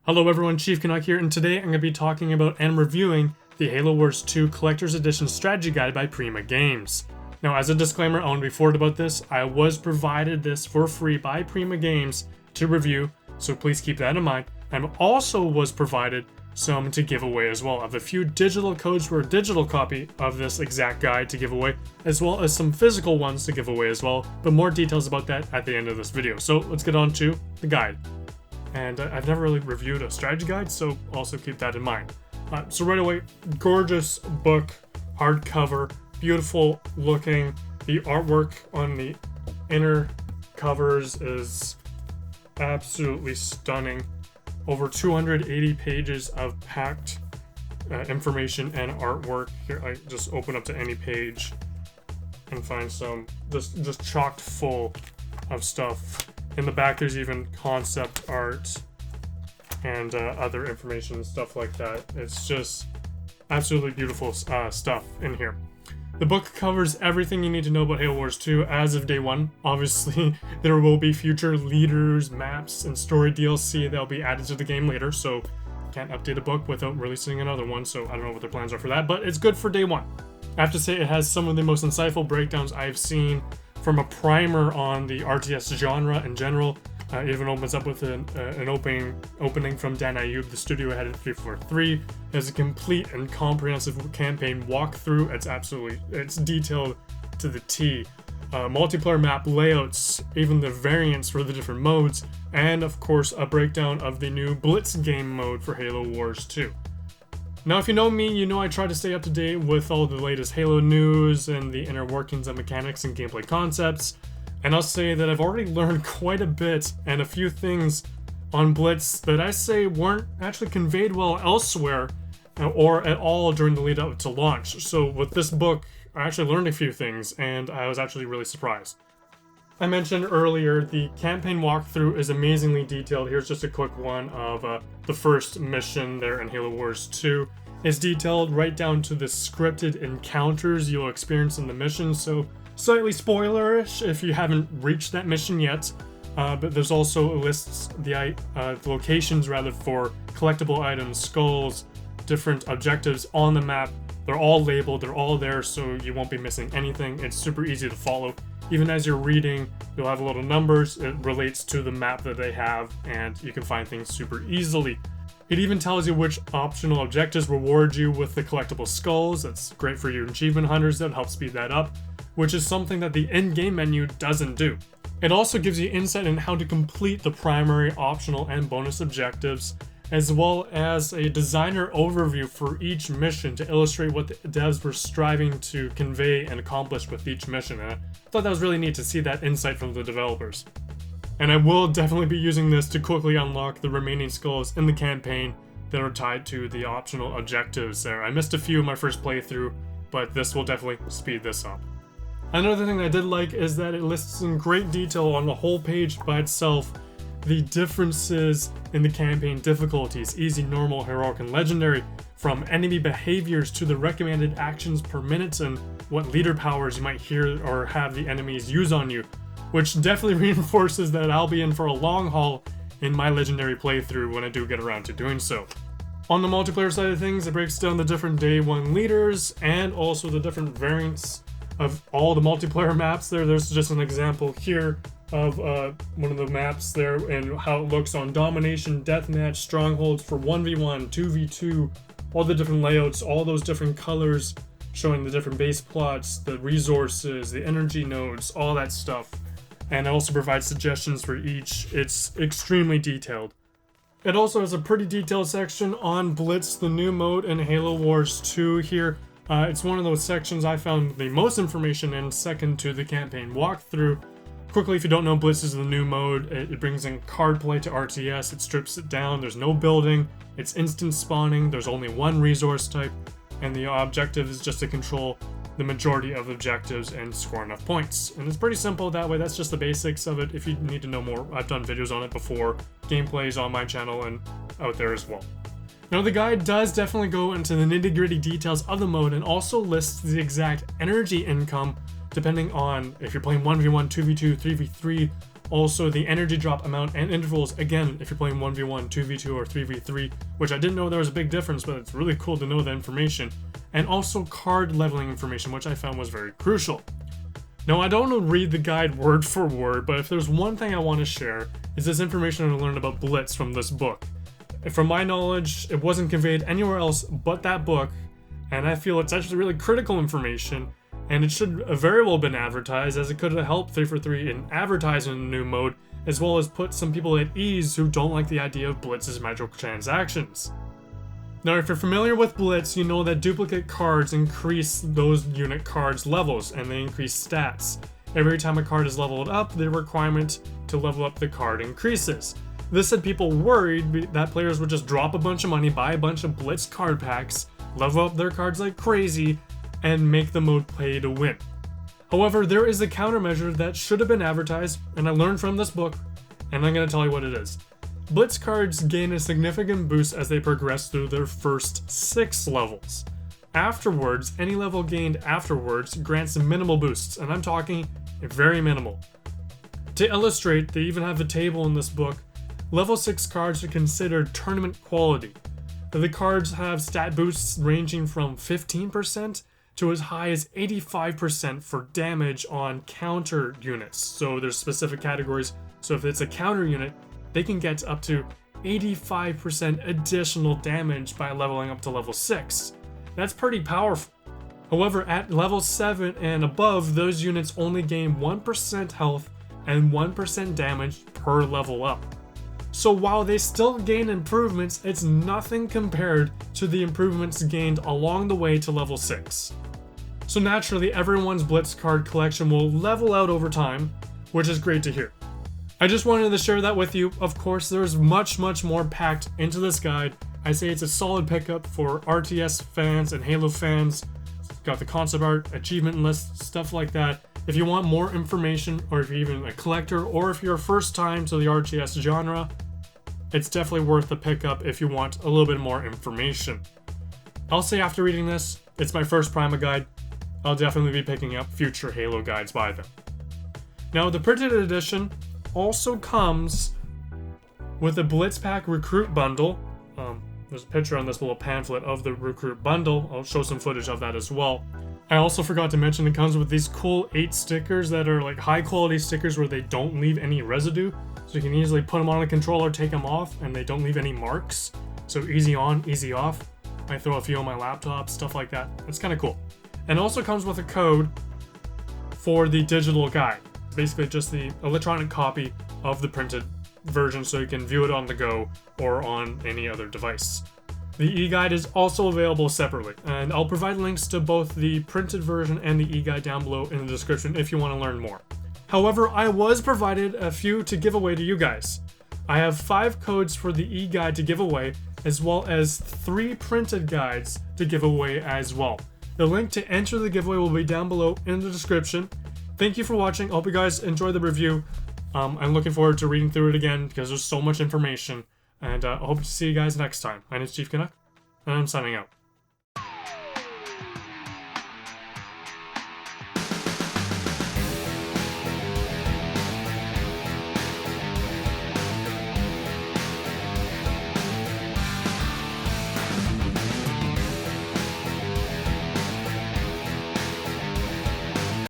Hello everyone, Chief Canuck here, and today I'm going to be talking about and reviewing the Halo Wars 2 Collector's Edition Strategy Guide by Prima Games. Now, as a disclaimer, I want to be forward about this. I was provided this for free by Prima Games to review, so please keep that in mind. I also was provided some to give away as well. I have a few digital codes for a digital copy of this exact guide to give away, as well as some physical ones to give away as well, but more details about that at the end of this video. So let's get on to the guide. And I've never really reviewed a strategy guide, so also keep that in mind. So right away, gorgeous book, hardcover, beautiful looking. The artwork on the inner covers is absolutely stunning. Over 280 pages of packed information and artwork. Here, I just open up to any page and find some just chocked full of stuff. In the back, there's even concept art and other information, stuff like that. It's just absolutely beautiful stuff in here. The book covers everything you need to know about Halo Wars 2 as of day one. Obviously, there will be future leaders, maps, and story DLC that will be added to the game later, so can't update a book without releasing another one, so I don't know what their plans are for that, but it's good for day one. I have to say, it has some of the most insightful breakdowns I've seen from a primer on the RTS genre in general. It even opens up with an opening from Dan Ayub, the studio head at 343. It has a complete and comprehensive campaign walkthrough. It's detailed to the T. Multiplayer map layouts, even the variants for the different modes, and of course a breakdown of the new Blitz game mode for Halo Wars 2. Now, if you know me, you know I try to stay up to date with all the latest Halo news and the inner workings of mechanics and gameplay concepts. And I'll say that I've already learned quite a bit and a few things on Blitz that I say weren't actually conveyed well elsewhere or at all during the lead up to launch. So with this book, I actually learned a few things and I was actually really surprised. I mentioned earlier, the campaign walkthrough is amazingly detailed. Here's just a quick one of the first mission there in Halo Wars 2. It's detailed right down to the scripted encounters you'll experience in the mission, so slightly spoilerish if you haven't reached that mission yet. But there's also lists the locations rather for collectible items, skulls, different objectives on the map. They're all labeled, they're all there, so you won't be missing anything. It's super easy to follow. Even as you're reading, you'll have little numbers. It relates to the map that they have, and you can find things super easily. It even tells you which optional objectives reward you with the collectible skulls. That's great for your achievement hunters. That helps speed that up, which is something that the in-game menu doesn't do. It also gives you insight in how to complete the primary, optional, and bonus objectives, as well as a designer overview for each mission to illustrate what the devs were striving to convey and accomplish with each mission. And I thought that was really neat to see that insight from the developers. And I will definitely be using this to quickly unlock the remaining skulls in the campaign that are tied to the optional objectives there. I missed a few in my first playthrough, but this will definitely speed this up. Another thing I did like is that it lists in great detail on the whole page by itself the differences in the campaign difficulties, easy, normal, heroic, and legendary, from enemy behaviors to the recommended actions per minute and what leader powers you might hear or have the enemies use on you, which definitely reinforces that I'll be in for a long haul in my legendary playthrough when I do get around to doing so. On the multiplayer side of things, it breaks down the different day one leaders and also the different variants of all the multiplayer maps there. There's just an example here of one of the maps there and how it looks on Domination, Deathmatch, Strongholds for 1v1, 2v2, all the different layouts, all those different colors showing the different base plots, the resources, the energy nodes, all that stuff. And it also provides suggestions for each. It's extremely detailed. It also has a pretty detailed section on Blitz, the new mode in Halo Wars 2 here. It's one of those sections I found the most information in, second to the campaign walkthrough. Quickly, if you don't know, Blitz is the new mode. It brings in card play to RTS, it strips it down, there's no building, it's instant spawning, there's only one resource type, and the objective is just to control the majority of objectives and score enough points. And it's pretty simple that way. That's just the basics of it. If you need to know more, I've done videos on it before. Gameplay is on my channel and out there as well. Now, the guide does definitely go into the nitty-gritty details of the mode and also lists the exact energy income depending on if you're playing 1v1, 2v2, 3v3, Also, the energy drop amount and intervals, again, if you're playing 1v1, 2v2, or 3v3, which I didn't know there was a big difference, but it's really cool to know that information. And also card leveling information, which I found was very crucial. Now, I don't want to read the guide word for word, but if there's one thing I want to share, is this information I learned about Blitz from this book. From my knowledge, it wasn't conveyed anywhere else but that book, and I feel it's actually really critical information, and it should have very well been advertised, as it could have helped 343 in advertising a new mode, as well as put some people at ease who don't like the idea of Blitz's microtransactions. Now, if you're familiar with Blitz, you know that duplicate cards increase those unit cards' levels, and they increase stats. Every time a card is leveled up, the requirement to level up the card increases. This had people worried that players would just drop a bunch of money, buy a bunch of Blitz card packs, level up their cards like crazy, and make the mode pay to win. However, there is a countermeasure that should have been advertised, and I learned from this book, and I'm going to tell you what it is. Blitz cards gain a significant boost as they progress through their first 6 levels. Afterwards, any level gained afterwards grants minimal boosts, and I'm talking very minimal. To illustrate, they even have a table in this book. Level 6 cards are considered tournament quality. The cards have stat boosts ranging from 15% to as high as 85% for damage on counter units. So there's specific categories. So if it's a counter unit, they can get up to 85% additional damage by leveling up to level 6. That's pretty powerful. However, at level 7 and above, those units only gain 1% health and 1% damage per level up. So while they still gain improvements, it's nothing compared to the improvements gained along the way to level 6. So naturally, everyone's Blitz card collection will level out over time, which is great to hear. I just wanted to share that with you. Of course, there's much more packed into this guide. I say it's a solid pickup for RTS fans and Halo fans. It's got the concept art, achievement list, stuff like that. If you want more information, or if you're even a collector, or if you're a first time to the RTS genre, it's definitely worth the pickup if you want a little bit more information. I'll say after reading this, it's my first Prima guide. I'll definitely be picking up future Halo guides by them. Now, the printed edition also comes with a Blitz Pack Recruit Bundle. There's a picture on this little pamphlet of the Recruit Bundle. I'll show some footage of that as well. I also forgot to mention it comes with these cool 8 stickers that are like high quality stickers where they don't leave any residue. So you can easily put them on a controller, take them off, and they don't leave any marks. So easy on, easy off. I throw a few on my laptop, stuff like that. It's kind of cool. And it also comes with a code for the digital guide. Basically just the electronic copy of the printed version so you can view it on the go or on any other device. The e-guide is also available separately, and I'll provide links to both the printed version and the e-guide down below in the description if you want to learn more. However, I was provided a few to give away to you guys. I have 5 codes for the e-guide to give away, as well as 3 printed guides to give away as well. The link to enter the giveaway will be down below in the description. Thank you for watching. I hope you guys enjoyed the review. I'm looking forward to reading through it again because there's so much information. And I hope to see you guys next time. My name is Chief Canuck, and I'm signing out.